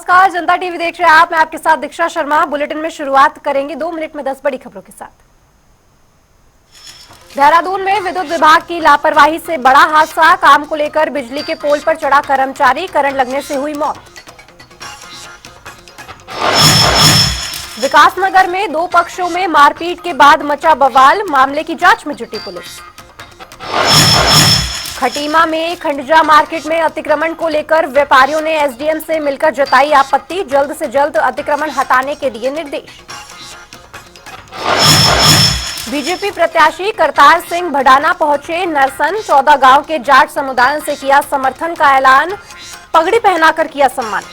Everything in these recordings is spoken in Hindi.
नमस्कार, जनता टीवी देख रहे हैं आप। मैं आपके साथ दीक्षा शर्मा। बुलेटिन में शुरुआत करेंगे 2 मिनट में 10 बड़ी खबरों के साथ। देहरादून में विद्युत विभाग की लापरवाही से बड़ा हादसा। काम को लेकर बिजली के पोल पर चढ़ा कर्मचारी, करंट लगने से हुई मौत। विकासनगर में 2 पक्षों में मारपीट के बाद मचा बवाल, मामले की जांच में जुटी पुलिस। खटीमा में खंडजा मार्केट में अतिक्रमण को लेकर व्यापारियों ने एसडीएम से मिलकर जताई आपत्ति, जल्द से जल्द अतिक्रमण हटाने के दिए निर्देश। बीजेपी प्रत्याशी करतार सिंह भडाना पहुंचे नरसन, 14 गांव के जाट समुदाय से किया समर्थन का ऐलान, पगड़ी पहनाकर किया सम्मान।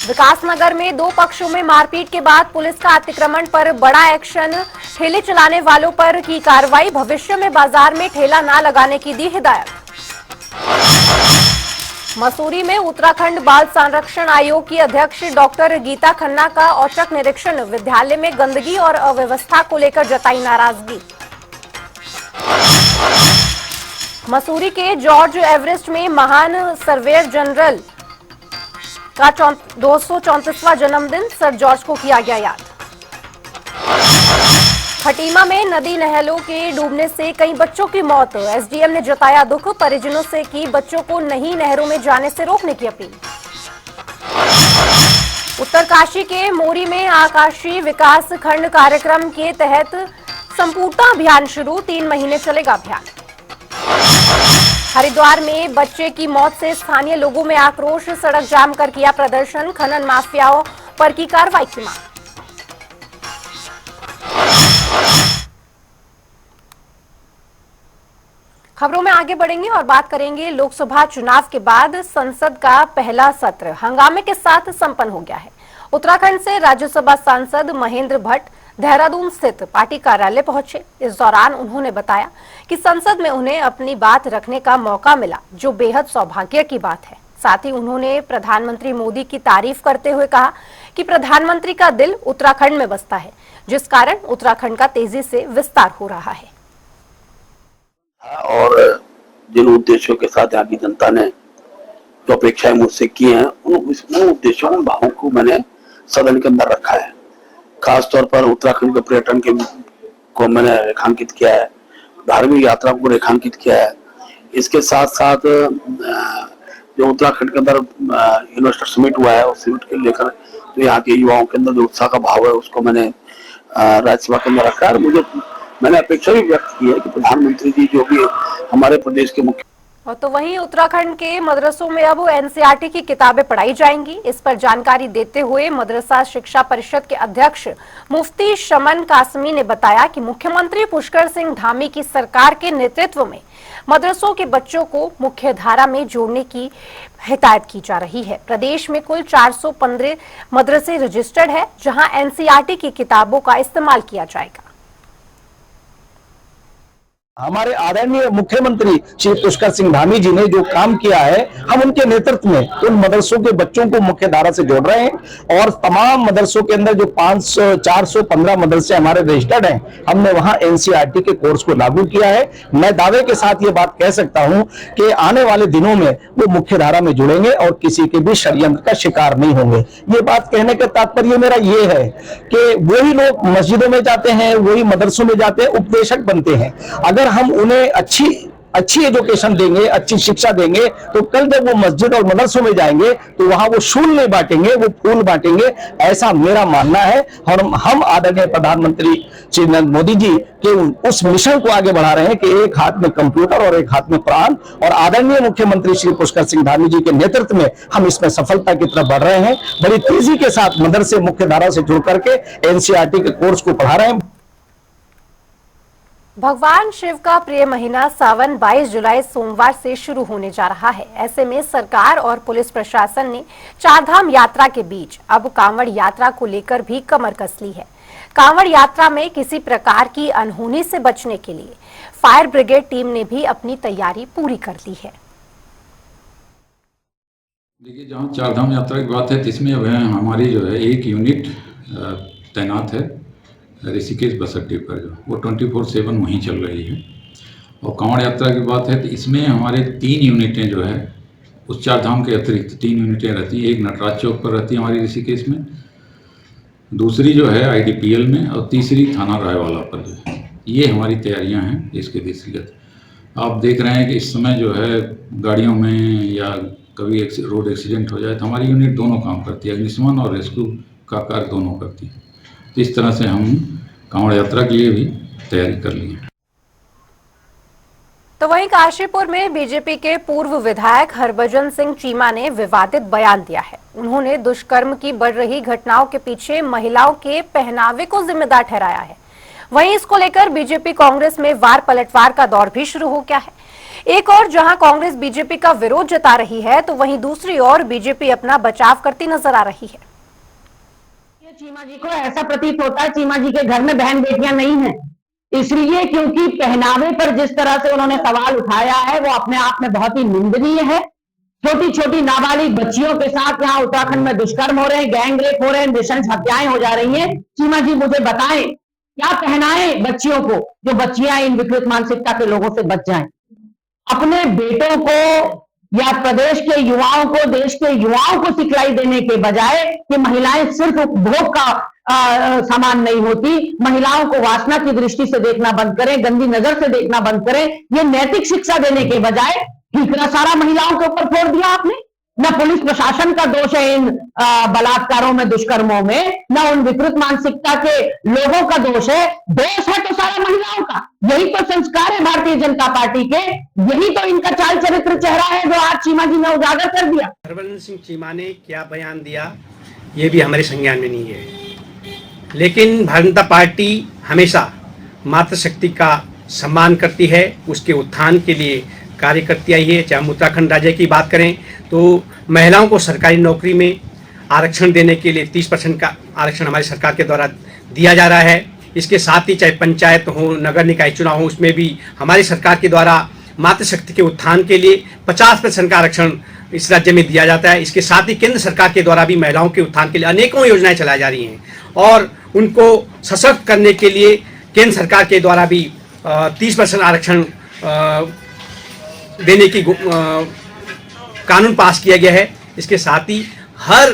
विकासनगर में 2 पक्षों में मारपीट के बाद पुलिस का अतिक्रमण पर बड़ा एक्शन, ठेले चलाने वालों पर की कार्रवाई, भविष्य में बाजार में ठेला ना लगाने की दी हिदायत। मसूरी में उत्तराखंड बाल संरक्षण आयोग की अध्यक्ष डॉक्टर गीता खन्ना का औचक निरीक्षण, विद्यालय में गंदगी और अव्यवस्था को लेकर जताई नाराजगी। मसूरी के जॉर्ज एवरेस्ट में महान सर्वेयर जनरल का 234वां जन्मदिन, सर जॉर्ज को किया गया याद। खटीमा में नदी नहरों के डूबने से कई बच्चों की मौत, एसडीएम ने जताया दुख, परिजनों से की बच्चों को नई नहरों में जाने से रोकने की अपील। उत्तरकाशी के मोरी में आकाशीय विकास खंड कार्यक्रम के तहत संपूर्णता अभियान शुरू, 3 महीने चलेगा अभियान। हरिद्वार में बच्चे की मौत से स्थानीय लोगों में आक्रोश, सड़क जाम कर किया प्रदर्शन, खनन माफियाओं पर की कार्रवाई की मांग। खबरों में आगे बढ़ेंगे और बात करेंगे लोकसभा चुनाव के बाद संसद का पहला सत्र हंगामे के साथ संपन्न हो गया है। उत्तराखंड से राज्यसभा सांसद महेंद्र भट्ट देहरादून स्थित पार्टी कार्यालय पहुंचे। इस दौरान उन्होंने बताया कि संसद में उन्हें अपनी बात रखने का मौका मिला, जो बेहद सौभाग्य की बात है। साथ ही उन्होंने प्रधानमंत्री मोदी की तारीफ करते हुए कहा कि प्रधानमंत्री का दिल उत्तराखंड में बसता है, जिस कारण उत्तराखंड का तेजी से विस्तार हो रहा है। और जिन उद्देश्यों के साथ यहाँ की जनता ने जो अपेक्षाएं मुझसे की हैं, उन उद्देश्यों उन भावों को मैंने सदन के अंदर रखा है। खासतौर पर उत्तराखंड के पर्यटन को मैंने रेखांकित किया है, धार्मिक यात्रा को रेखांकित किया है। इसके साथ साथ जो उत्तराखंड के अंदर इन्वेस्टर समिट हुआ है, उस समिट के लेकर तो यहाँ के युवाओं के अंदर जो उत्साह का भाव है, उसको मैंने राज्यसभा के अंदर रखा है। और मैंने अपेक्षा भी व्यक्त की है कि प्रधानमंत्री जी जो भी हमारे प्रदेश के मुख्य। और तो वहीं उत्तराखंड के मदरसों में अब एनसीईआरटी की किताबें पढ़ाई जाएंगी। इस पर जानकारी देते हुए मदरसा शिक्षा परिषद के अध्यक्ष मुफ्ती शमन कासमी ने बताया कि मुख्यमंत्री पुष्कर सिंह धामी की सरकार के नेतृत्व में मदरसों के बच्चों को मुख्य धारा में जोड़ने की हिदायत की जा रही है। प्रदेश में कुल 415 मदरसे रजिस्टर्ड है, जहां एनसीईआरटी की किताबों का इस्तेमाल किया जाएगा। हमारे आदरणीय मुख्यमंत्री श्री पुष्कर सिंह धामी जी ने जो काम किया है, हम उनके नेतृत्व में उन मदरसों के बच्चों को मुख्य धारा से जोड़ रहे हैं। और तमाम मदरसों के अंदर जो 415 मदरसे हमारे रजिस्टर्ड हैं, हमने वहां एनसीईआरटी के कोर्स को लागू किया है। मैं दावे के साथ ये बात कह सकता हूं कि आने वाले दिनों में वो मुख्य धारा में जुड़ेंगे और किसी के भी षड्यंत्र का शिकार नहीं होंगे। ये बात कहने का तात्पर्य मेरा ये है कि वही लोग मस्जिदों में जाते हैं, वही मदरसों में जाते हैं, उपदेशक बनते हैं। अगर हम उन्हें अच्छी एजुकेशन देंगे, अच्छी शिक्षा देंगे, तो कल जब वो मस्जिद और मदरसों में जाएंगे तो वहां वो शूल नहीं बांटेंगे, वो फूल बांटेंगे। ऐसा मेरा मानना है। और हम आदरणीय प्रधानमंत्री श्री नरेंद्र मोदी जी के उस मिशन को आगे बढ़ा रहे हैं कि एक हाथ में कंप्यूटर और एक हाथ में कुरान। और आदरणीय मुख्यमंत्री श्री पुष्कर सिंह धामी जी के नेतृत्व में हम इसमें सफलता की तरफ बढ़ रहे हैं। बड़ी तेजी के साथ मदरसे मुख्य धारा से जुड़ करके एनसीईआरटी के कोर्स को पढ़ा रहे हैं। भगवान शिव का प्रिय महीना सावन 22 जुलाई सोमवार से शुरू होने जा रहा है। ऐसे में सरकार और पुलिस प्रशासन ने चारधाम यात्रा के बीच अब कांवड़ यात्रा को लेकर भी कमर कस ली है। कांवड़ यात्रा में किसी प्रकार की अनहोनी से बचने के लिए फायर ब्रिगेड टीम ने भी अपनी तैयारी पूरी कर ली है। देखिए, जहाँ चारधाम यात्रा की बात है, इसमें अब हमारी जो है एक यूनिट तैनात है ऋषिकेश बस अड्डे पर, जो वो 24/7 वहीं चल रही है। और कांवड़ यात्रा की बात है तो इसमें हमारे 3 यूनिटें जो है उस चार धाम के अतिरिक्त 3 यूनिटें रहती हैं। एक नटराज चौक पर रहती है हमारी ऋषिकेश में, दूसरी जो है IDPL में, और तीसरी थाना रायवाला पर जो है। ये हमारी तैयारियां हैं इसके दृष्टिगत। आप देख रहे हैं कि इस समय जो है गाड़ियों में या कभी रोड एक्सीडेंट हो जाए तो हमारी यूनिट दोनों काम करती है, अग्निशमन और रेस्क्यू का कार्य दोनों करती है। तो इस तरह से हम कांवड़ यात्रा के लिए भी तैयारी कर ली है। तो वहीं काशीपुर में बीजेपी के पूर्व विधायक हरभजन सिंह चीमा ने विवादित बयान दिया है। उन्होंने दुष्कर्म की बढ़ रही घटनाओं के पीछे महिलाओं के पहनावे को जिम्मेदार ठहराया है। वहीं इसको लेकर बीजेपी कांग्रेस में वार पलटवार का दौर भी शुरू हो गया है। एक और जहां कांग्रेस बीजेपी का विरोध जता रही है, तो वहीं दूसरी ओर बीजेपी अपना बचाव करती नजर आ रही है। चीमा जी को ऐसा प्रतीत होता है चीमा जी के घर में बहन बेटियां नहीं हैं, इसलिए क्योंकि पहनावे पर जिस तरह से उन्होंने सवाल उठाया है वो अपने आप में बहुत ही निंदनीय है। छोटी छोटी नाबालिग बच्चियों के साथ यहाँ उत्तराखंड में दुष्कर्म हो रहे हैं, गैंग रेप हो रहे हैं, नृशंस हत्याएं हो जा रही हैं। चीमा जी मुझे बताएं क्या पहनाएं बच्चियों को जो बच्चियां इन विकृत मानसिकता के लोगों से बच जाएं। अपने बेटों को या प्रदेश के युवाओं को, देश के युवाओं को सिखलाई देने के बजाय कि महिलाएं सिर्फ उपभोग का सामान नहीं होती, महिलाओं को वासना की दृष्टि से देखना बंद करें, गंदी नजर से देखना बंद करें, ये नैतिक शिक्षा देने के बजाय ठीकरा सारा महिलाओं के ऊपर फोड़ दिया आपने। न पुलिस प्रशासन का दोष है इन बलात्कारों में, दुष्कर्मों में, न उन विकृत मानसिकता के लोगों का दोष है तो सारा महिलाओं का। यही तो संस्कार है भारतीय जनता पार्टी के, यही तो इनका चाल चरित्र चेहरा है जो आज चीमा जी ने उजागर कर दिया। हरभजन सिंह चीमा ने क्या बयान दिया ये भी हमारे संज्ञान में नहीं है, लेकिन भारतीय जनता पार्टी हमेशा मातृशक्ति का सम्मान करती है, उसके उत्थान के लिए कार्य करती आई है। चाहे हम उत्तराखंड राज्य की बात करें तो महिलाओं को सरकारी नौकरी में आरक्षण देने के लिए 30% का आरक्षण हमारी सरकार के द्वारा दिया जा रहा है। इसके साथ ही चाहे पंचायत हो, नगर निकाय चुनाव हो, उसमें भी हमारी सरकार के द्वारा मातृशक्ति के उत्थान के लिए 50% का आरक्षण इस राज्य में दिया जाता है। इसके साथ ही केंद्र सरकार के द्वारा भी महिलाओं के उत्थान के लिए अनेकों योजनाएं चलाई जा रही हैं और उनको सशक्त करने के लिए केंद्र सरकार के द्वारा भी 30% आरक्षण देने की कानून पास किया गया है। इसके साथ ही हर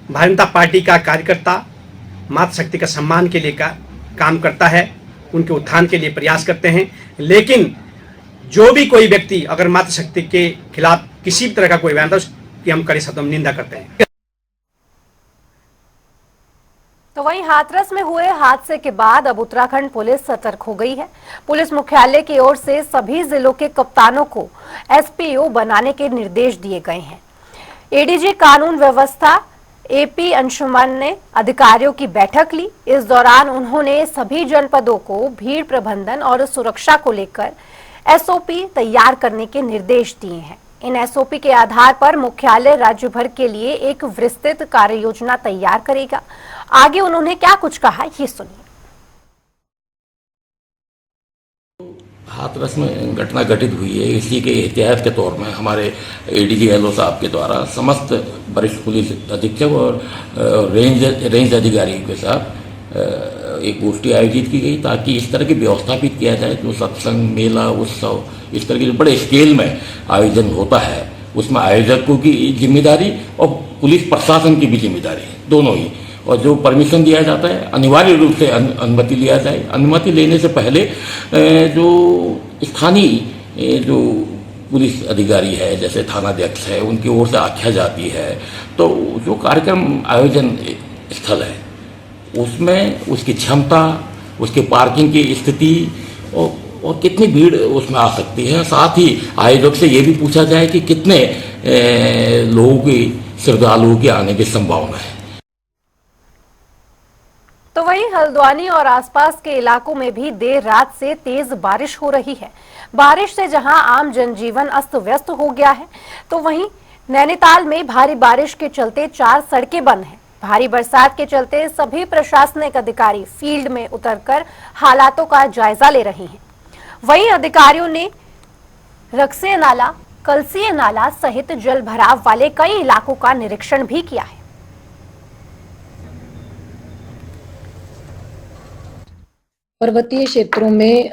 भारतीय जनता पार्टी का कार्यकर्ता मातृशक्ति का सम्मान के लिए काम करता है, उनके उत्थान के लिए प्रयास करते हैं। लेकिन जो भी कोई व्यक्ति अगर मातृशक्ति के खिलाफ किसी भी तरह का कोई बयान था उसकी हम कड़े शब्दों में निंदा करते हैं। तो वहीं हाथरस में हुए हादसे के बाद अब उत्तराखंड पुलिस सतर्क हो गई है। पुलिस मुख्यालय की ओर से सभी जिलों के कप्तानों को SPO बनाने के निर्देश दिए गए हैं। ADG कानून व्यवस्था AP अंशुमन ने अधिकारियों की बैठक ली। इस दौरान उन्होंने सभी जनपदों को भीड़ प्रबंधन और सुरक्षा को लेकर SOP तैयार करने के निर्देश दिए हैं। इन SOP के आधार पर मुख्यालय राज्य भर के लिए एक विस्तृत कार्य योजना तैयार करेगा। आगे उन्होंने क्या कुछ कहा, ये सुनिए। हाथरस में घटना घटित हुई है, इसी के एहतियात के तौर में हमारे ADG LO साहब के द्वारा समस्त वरिष्ठ पुलिस अधीक्षक और रेंज अधिकारियों के साथ एक गोष्ठी आयोजित की गई ताकि इस तरह की व्यवस्थापित किया जाए जो सत्संग, मेला, उत्सव इस तरह के जो बड़े स्केल में आयोजन होता है उसमें आयोजकों की जिम्मेदारी और पुलिस प्रशासन की भी जिम्मेदारी है, दोनों ही। और जो परमिशन दिया जाता है अनिवार्य रूप से अनुमति लिया जाए। अनुमति लेने से पहले जो स्थानीय जो पुलिस अधिकारी है जैसे थानाध्यक्ष है उनकी ओर से आख्या जाती है, तो जो कार्यक्रम आयोजन स्थल है उसमें उसकी क्षमता, उसके पार्किंग की स्थिति और कितनी भीड़ उसमें आ सकती है। साथ ही आयोजक से ये भी पूछा जाए कि कितने लोगों की, श्रद्धालुओं के आने की संभावना है। तो वहीं हल्द्वानी और आसपास के इलाकों में भी देर रात से तेज बारिश हो रही है। बारिश से जहां आम जनजीवन अस्त व्यस्त हो गया है, तो वहीं नैनीताल में भारी बारिश के चलते 4 सड़कें बंद हैं। भारी बरसात के चलते सभी प्रशासनिक अधिकारी फील्ड में उतरकर हालातों का जायजा ले रहे हैं। वहीं अधिकारियों ने रक्से नाला, कलसिया नाला सहित जल भराव वाले कई इलाकों का निरीक्षण भी किया है। पर्वतीय क्षेत्रों में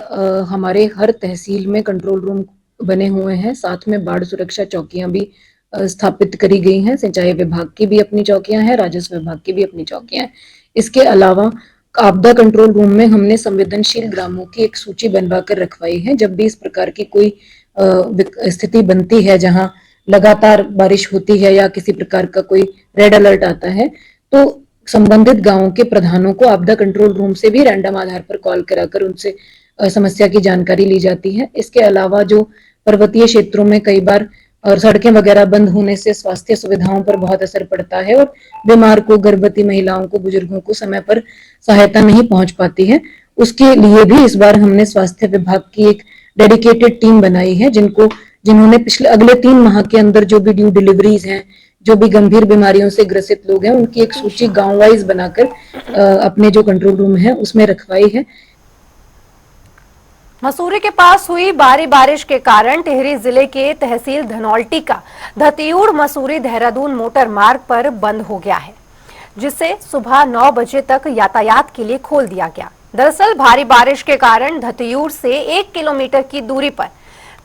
हमारे हर तहसील में कंट्रोल रूम बने हुए हैं, साथ में बाढ़ सुरक्षा चौकियां भी स्थापित करी गई हैं। सिंचाई विभाग की भी अपनी चौकियां हैं, राजस्व विभाग की भी अपनी चौकियां हैं। इसके अलावा आपदा कंट्रोल रूम में हमने संवेदनशील ग्रामों की एक सूची बनवाकर रखवाई है। जब भी इस प्रकार की कोई स्थिति बनती है जहां लगातार बारिश होती है या किसी प्रकार का कोई रेड अलर्ट आता है, तो संबंधित गांवों के प्रधानों को आपदा कंट्रोल रूम से भी रैंडम आधार पर कॉल कराकर उनसे समस्या की जानकारी ली जाती है। इसके अलावा जो पर्वतीय क्षेत्रों में कई बार और सड़कें वगैरह बंद होने से स्वास्थ्य सुविधाओं पर बहुत असर पड़ता है और बीमार को, गर्भवती महिलाओं को, बुजुर्गों को समय पर सहायता नहीं पहुंच पाती है, उसके लिए भी इस बार हमने स्वास्थ्य विभाग की एक डेडिकेटेड टीम बनाई है, जिन्होंने पिछले अगले 3 माह के अंदर जो भी ड्यू डिलीवरीज हैं, जो भी गंभीर बीमारियों से ग्रसित लोग हैं, उनकी एक सूची गांव वाइज बनाकर अपने जो कंट्रोल रूम है उसमें रखवाई है। मसूरी के पास हुई भारी बारिश के कारण टिहरी जिले के तहसील धनौल्टी का धतियूड़ मसूरी देहरादून मोटर मार्ग पर बंद हो गया है, जिसे सुबह 9 बजे तक यातायात के लिए खोल दिया गया। दरअसल भारी बारिश के कारण धतियूड़ से 1 किलोमीटर की दूरी पर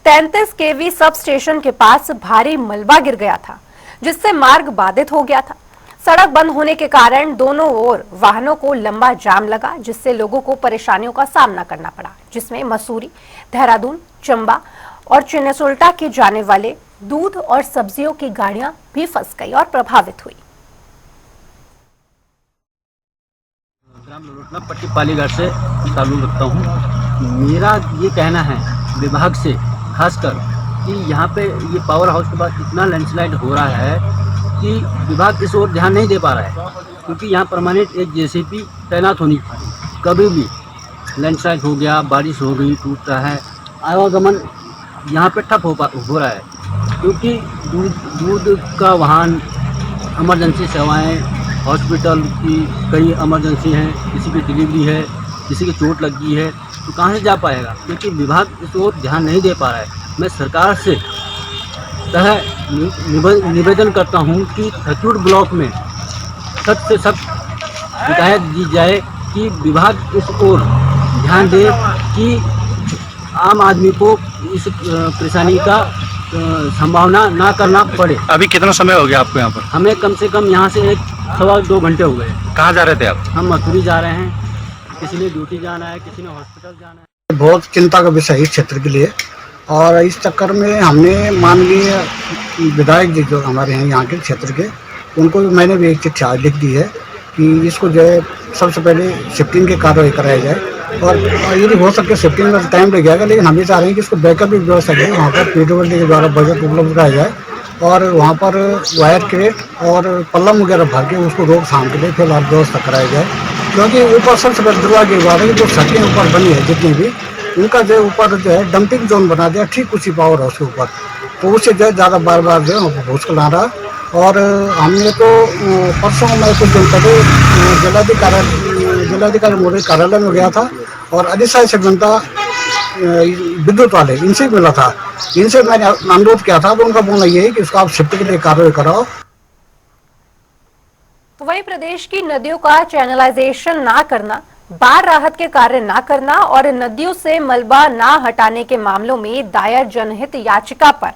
33 केवी सब स्टेशन के पास भारी मलबा गिर गया था, जिससे मार्ग बाधित हो गया था। सड़क बंद होने के कारण दोनों ओर वाहनों को लंबा जाम लगा, जिससे लोगों को परेशानियों का सामना करना पड़ा, जिसमें मसूरी, देहरादून, चंबा और चिन्नसोल्टा के जाने वाले दूध और सब्जियों की गाड़ियां भी फंस गई और प्रभावित हुई। पट्टी पालीघाट से ताल्लुक रखता हूँ। मेरा ये कहना है विभाग से खासकर कि यहाँ पे ये पावर हाउस के बाद इतना लैंडस्लाइड हो रहा है कि विभाग इस ओर ध्यान नहीं दे पा रहा है, क्योंकि यहाँ परमानेंट एक जेसीबी तैनात होनी चाहिए। कभी भी लैंडस्लाइड हो गया, बारिश हो गई, टूट रहा है, आवागमन यहाँ पे ठप हो रहा है, क्योंकि दूध का वाहन, इमरजेंसी सेवाएं, हॉस्पिटल की कई इमरजेंसी हैं, किसी की डिलीवरी है, किसी की चोट लगी है, तो कहाँ से जा पाएगा, क्योंकि विभाग इस ओर ध्यान नहीं दे पा रहा है। मैं सरकार से निवेदन करता हूं कि धतियूड़ ब्लॉक में सख्त से सख्त हिदायत दी जाए कि विभाग इस ओर ध्यान दे कि आम आदमी को इस परेशानी का संभावना ना करना पड़े। अभी कितना समय हो गया आपको यहाँ पर? हमें कम से कम यहाँ से 1-2 घंटे हो गए। कहाँ जा रहे थे आप? हम मसूरी जा रहे हैं, किसी ने ड्यूटी जाना है, किसी ने हॉस्पिटल जाना है। बहुत चिंता का विषय है इस क्षेत्र के लिए, और इस चक्कर में हमने माननीय विधायक जी जो हमारे हैं यहाँ के क्षेत्र के, उनको मैंने भी एक चिट्ठी लिख दी है कि इसको जो है सबसे पहले शिफ्टिंग की कार्रवाई कराया जाए, और यदि हो सके शिफ्टिंग में टाइम लग जाएगा, लेकिन हम ये चाह रहे हैं कि इसको बैकअप भी व्यवस्था करें, वहाँ पर पीडब्ल्यूडी के द्वारा बजट उपलब्ध कराया जाए और वहाँ पर वायर क्रेट और पल्लम वगैरह भर के उसको रोकथाम के लिए फिलहाल व्यवस्था कराया जाए, क्योंकि ऊपर सबसे पहले दुर्भाग्य की बात है कि जो सड़कें ऊपर बनी है जितनी भी, उनका जो ऊपर जो है डंपिंग जोन बना दिया ठीक उसी पावर हाउस के ऊपर, तो उससे जो है ज़्यादा बार बार जो है मुश्किल आ रहा। और हमने तो परसों में कुछ दिन पहले जिलाधिकारी महोदय कार्यालय में गया था और अधिशासी से जनता विद्युत वाले इनसे मिला था, इनसे मैंने अनुरोध किया था, तो उनका बोलना ये है कि इसको आप शिफ्ट के लिए कार्रवाई कराओ। वहीं प्रदेश की नदियों का चैनलाइजेशन ना करना, बाढ़ राहत के कार्य ना करना और नदियों से मलबा ना हटाने के मामलों में दायर जनहित याचिका पर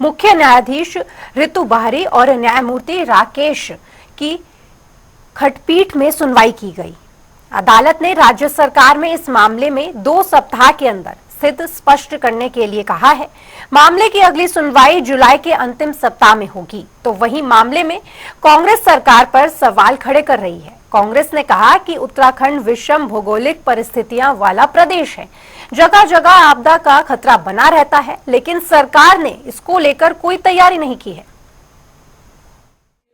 मुख्य न्यायाधीश ऋतु बाहरी और न्यायमूर्ति राकेश की खंडपीठ में सुनवाई की गई। अदालत ने राज्य सरकार में इस मामले में 2 सप्ताह के अंदर स्थिति स्पष्ट करने के लिए कहा है। मामले की अगली सुनवाई जुलाई के अंतिम सप्ताह में होगी। तो वहीं मामले में कांग्रेस सरकार पर सवाल खड़े कर रही है। कांग्रेस ने कहा कि उत्तराखंड विषम भौगोलिक परिस्थितियां वाला प्रदेश है, जगह जगह आपदा का खतरा बना रहता है, लेकिन सरकार ने इसको लेकर कोई तैयारी नहीं की है।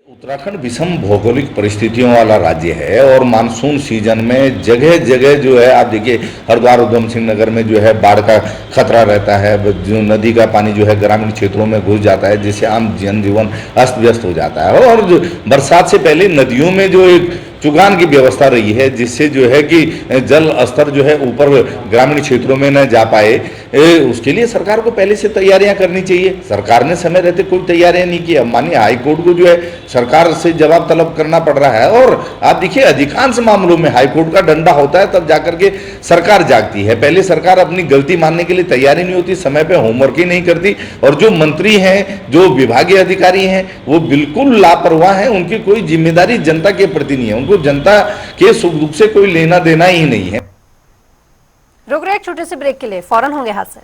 उत्तराखंड विषम भौगोलिक परिस्थितियों वाला राज्य है और मानसून सीजन में जगह जगह जो है आप देखिए हरिद्वार उधम सिंह नगर में जो है बाढ़ का खतरा रहता है, जो नदी का पानी जो है ग्रामीण क्षेत्रों में घुस जाता है, जिससे आम जनजीवन अस्त व्यस्त हो जाता है। और बरसात से पहले नदियों में जो एक चुगान की व्यवस्था रही है, जिससे जो है कि जल स्तर जो है ऊपर ग्रामीण क्षेत्रों में न जा पाए, उसके लिए सरकार को पहले से तैयारियां करनी चाहिए। सरकार ने समय रहते कोई तैयारियां नहीं की। अब मानिए हाई कोर्ट को जो है सरकार से जवाब तलब करना पड़ रहा है, और आप देखिए अधिकांश मामलों में हाई कोर्ट का डंडा होता है तब जाकर के सरकार जागती है। पहले सरकार अपनी गलती मानने के लिए तैयारी नहीं होती, समय पे होमवर्क ही नहीं करती, और जो मंत्री हैं, जो विभागीय अधिकारी हैं, वो बिल्कुल लापरवाह हैं। उनकी कोई जिम्मेदारी जनता के प्रति नहीं है, उनको जनता के सुख दुख से कोई लेना देना ही नहीं है। रुक रहे एक छोटे से ब्रेक के लिए, फौरन होंगे हाजिर।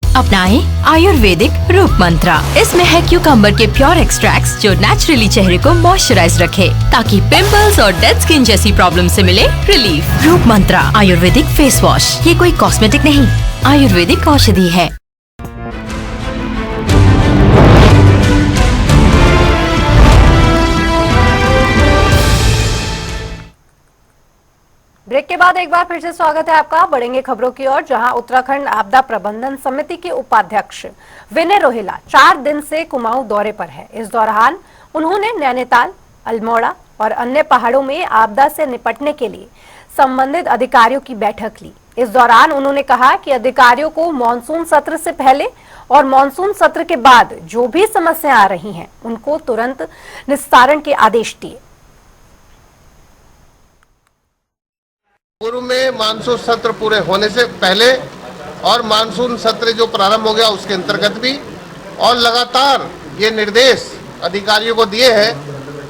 अपनाएं आयुर्वेदिक रूप मंत्रा। इसमें है क्यूकम्बर के प्योर एक्सट्रैक्ट्स जो नेचुरली चेहरे को मॉइस्चराइज रखे, ताकि पिंपल्स और डेड स्किन जैसी प्रॉब्लम से मिले रिलीफ। रूप मंत्रा आयुर्वेदिक फेस वॉश, ये कोई कॉस्मेटिक नहीं, आयुर्वेदिक औषधि है। ब्रेक के बाद एक बार फिर से स्वागत है आपका। बढ़ेंगे खबरों की ओर, जहां उत्तराखंड आपदा प्रबंधन समिति के उपाध्यक्ष विनय रोहेला 4 दिन से कुमाऊं दौरे पर है। इस दौरान उन्होंने नैनीताल, अल्मोड़ा और अन्य पहाड़ों में आपदा से निपटने के लिए संबंधित अधिकारियों की बैठक ली। इस दौरान उन्होंने कहा कि अधिकारियों को मानसून सत्र से पहले और मानसून सत्र के बाद जो भी समस्याएं आ रही हैं, उनको तुरंत निस्तारण के आदेश दिए। पूर्व में मानसून सत्र पूरे होने से पहले और मानसून सत्र जो प्रारंभ हो गया उसके अंतर्गत भी, और लगातार ये निर्देश अधिकारियों को दिए हैं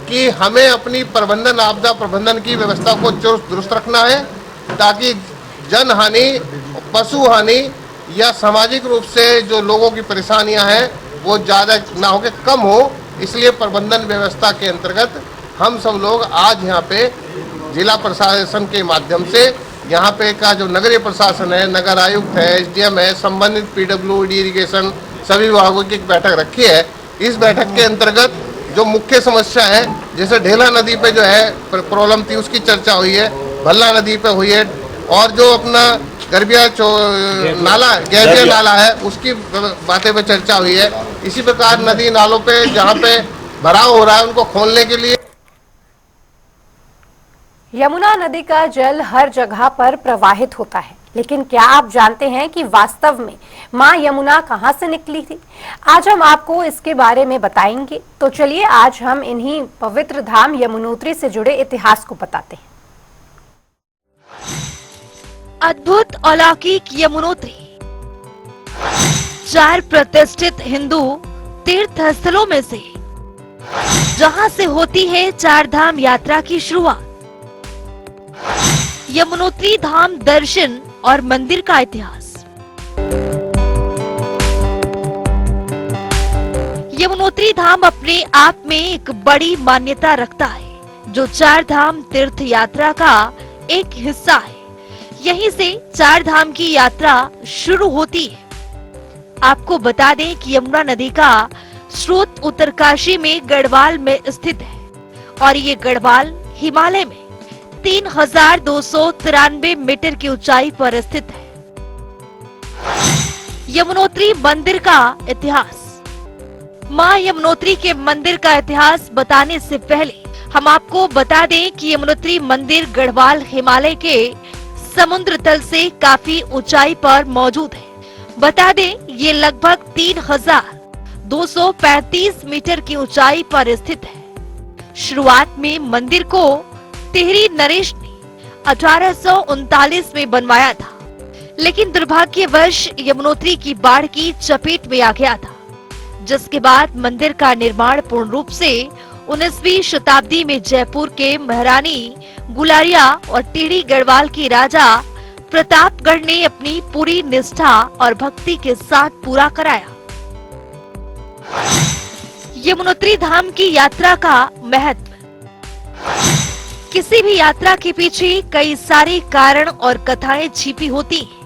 कि हमें अपनी प्रबंधन, आपदा प्रबंधन की व्यवस्था को चुस्त दुरुस्त रखना है, ताकि जन हानि, पशु हानि या सामाजिक रूप से जो लोगों की परेशानियां हैं वो ज़्यादा ना हो के कम हो। इसलिए प्रबंधन व्यवस्था के अंतर्गत हम सब लोग आज यहाँ पे जिला प्रशासन के माध्यम से यहाँ पे का जो नगरीय प्रशासन है, नगर आयुक्त है, एसडीएम है, संबंधित पीडब्ल्यूडी, इरिगेशन, सभी विभागों की एक बैठक रखी है। इस बैठक के अंतर्गत जो मुख्य समस्या है, जैसे ढेला नदी पे जो है प्रॉब्लम थी उसकी चर्चा हुई है, भल्ला नदी पे हुई है, और जो अपना गरबिया नाला, गैबिया नाला है उसकी बातें पे चर्चा हुई है। इसी प्रकार नदी नालों पे जहाँ पे भराव हो रहा है उनको खोलने के लिए यमुना नदी का जल हर जगह पर प्रवाहित होता है, लेकिन क्या आप जानते हैं कि वास्तव में मां यमुना कहां से निकली थी? आज हम आपको इसके बारे में बताएंगे। तो चलिए आज हम इन्हीं पवित्र धाम यमुनोत्री से जुड़े इतिहास को बताते हैं। अद्भुत अलौकिक यमुनोत्री 4 प्रतिष्ठित हिंदू तीर्थ स्थलों में से, जहां से होती है 4 धाम यात्रा की शुरुआत। यमुनोत्री धाम दर्शन और मंदिर का इतिहास। यमुनोत्री धाम अपने आप में एक बड़ी मान्यता रखता है, जो 4 धाम तीर्थ यात्रा का एक हिस्सा है। यहीं से 4 धाम की यात्रा शुरू होती है। आपको बता दें कि यमुना नदी का स्रोत उत्तरकाशी में गढ़वाल में स्थित है, और ये गढ़वाल हिमालय में 3293 मीटर की ऊंचाई पर स्थित है। यमुनोत्री मंदिर का इतिहास। मां यमुनोत्री के मंदिर का इतिहास बताने से पहले हम आपको बता दें कि यमुनोत्री मंदिर गढ़वाल हिमालय के समुद्र तल से काफी ऊंचाई पर मौजूद है। बता दें ये लगभग 3235 मीटर की ऊंचाई पर स्थित है। शुरुआत में मंदिर को टिहरी नरेश ने 1839 में बनवाया था, लेकिन दुर्भाग्यवश यमुनोत्री की बाढ़ की चपेट में आ गया था, जिसके बाद मंदिर का निर्माण पूर्ण रूप से 19वीं शताब्दी में जयपुर के महारानी गुलारिया और टिहरी गढ़वाल की राजा प्रतापगढ़ ने अपनी पूरी निष्ठा और भक्ति के साथ पूरा कराया। यमुनोत्री धाम की यात्रा का महत्व। किसी भी यात्रा के पीछे कई सारे कारण और कथाएं छिपी होती हैं।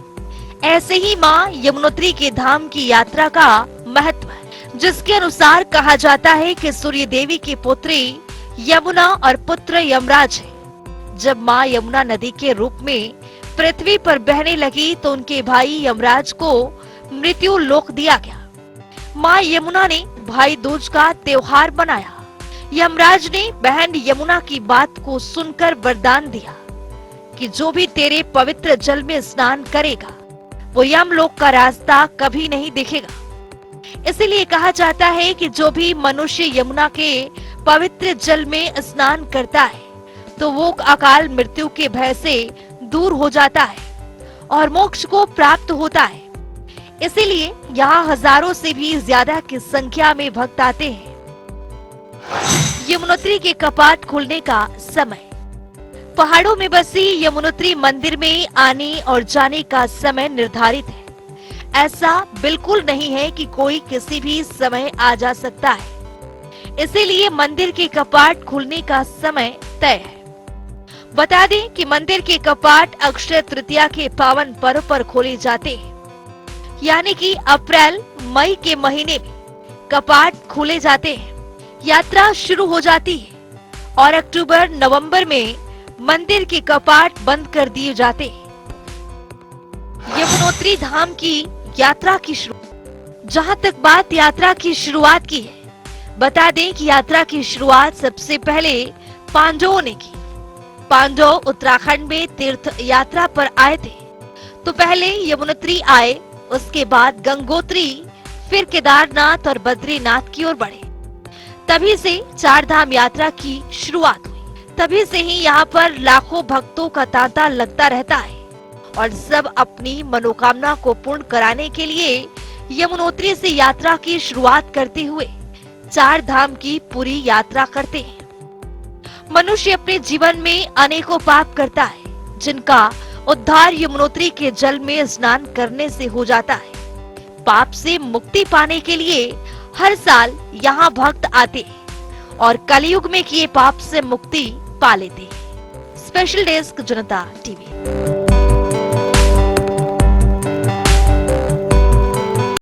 ऐसे ही मां यमुनोत्री के धाम की यात्रा का महत्व है, जिसके अनुसार कहा जाता है कि सूर्य देवी की पुत्री यमुना और पुत्र यमराज है। जब मां यमुना नदी के रूप में पृथ्वी पर बहने लगी तो उनके भाई यमराज को मृत्यु लोक दिया गया। मां यमुना ने भाई दूज का त्योहार बनाया। यमराज ने बहन यमुना की बात को सुनकर वरदान दिया कि जो भी तेरे पवित्र जल में स्नान करेगा वो यमलोक का रास्ता कभी नहीं देखेगा। इसीलिए कहा जाता है कि जो भी मनुष्य यमुना के पवित्र जल में स्नान करता है तो वो अकाल मृत्यु के भय से दूर हो जाता है और मोक्ष को प्राप्त होता है। इसीलिए यहाँ हजारों से भी ज्यादा की संख्या में भक्त आते हैं। यमुनोत्री के कपाट खुलने का समय। पहाड़ों में बसी यमुनोत्री मंदिर में आने और जाने का समय निर्धारित है। ऐसा बिल्कुल नहीं है कि कोई किसी भी समय आ जा सकता है। इसीलिए मंदिर के कपाट खुलने का समय तय है। बता दें कि मंदिर के कपाट अक्षय तृतीया के पावन पर्व पर खोले जाते हैं, यानी कि अप्रैल मई के महीने में कपाट खोले जाते हैं, यात्रा शुरू हो जाती है और अक्टूबर नवंबर में मंदिर के कपाट बंद कर दिए जाते हैं। यमुनोत्री धाम की यात्रा की शुरुआत। जहां तक बात यात्रा की शुरुआत की है, बता दें कि यात्रा की शुरुआत सबसे पहले पांडवों ने की। पांडव उत्तराखंड में तीर्थ यात्रा पर आए थे, तो पहले यमुनोत्री आए, उसके बाद गंगोत्री, फिर केदारनाथ और बद्रीनाथ की ओर बढ़े। तभी से चार धाम यात्रा की शुरुआत हुई। तभी से ही यहाँ पर लाखों भक्तों का तांता लगता रहता है और सब अपनी मनोकामना को पूर्ण कराने के लिए यमुनोत्री से यात्रा की शुरुआत करते हुए चार धाम की पूरी यात्रा करते हैं। मनुष्य अपने जीवन में अनेकों पाप करता है, जिनका उद्धार यमुनोत्री के जल में स्नान करने से हो जाता है। पाप से मुक्ति पाने के लिए हर साल यहाँ भक्त आते हैं और कलयुग में किए पाप से मुक्ति पा लेते हैं। स्पेशल डेस्क जनता टीवी।